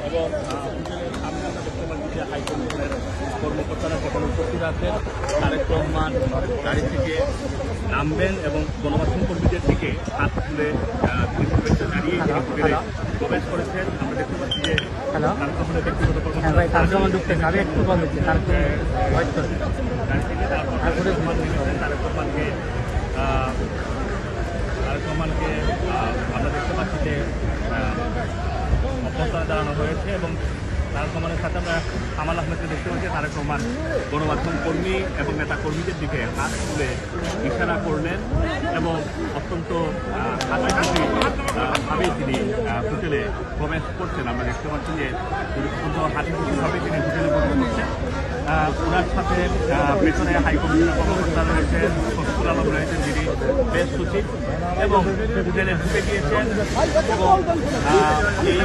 এবং সামনে আমরা দেখতে পাচ্ছি যে হাইকমিশনের কর্মকর্তারা সেখানে উপস্থিত আছেন। তারেক রহমান গাড়ি থেকে নামবেন এবং গণমাধ্যম কর্মীদের দিকে হাত তুলে শুভেচ্ছা জানিয়ে হোটেলে প্রবেশ করেছেন। আমরা দেখতে পাচ্ছি যে তারেক রহমানের ব্যক্তিগত কর্মকর্তা গাড়ি থেকে তারেক রহমানকে আমরা দেখতে পাচ্ছি যে অভ্যর্থনা জানানো হয়েছে এবং তারেক রহমানের সাথে আমরা কামাল আহমেদকে দেখতে পাচ্ছি। তারেক রহমান গণমাধ্যম কর্মী এবং নেতা কর্মীদের দিকে হাত তুলে ইশারা করলেন এবং অত্যন্ত হাসিখুশিভাবে তিনি হোটেলে প্রবেশ করছেন। আমরা দেখতে পাচ্ছি যে অত্যন্ত হাসিখুশিভাবে তিনি হোটেলে প্রবেশ করছেন। ওনার সাথে পেছনে হাইকমিশনের কর্মকর্তা রয়েছেন, শফিকুল আলম রয়েছেন যিনি প্রেস সচিব এবং হোটেলে ঢুকে গিয়েছেন এবং এই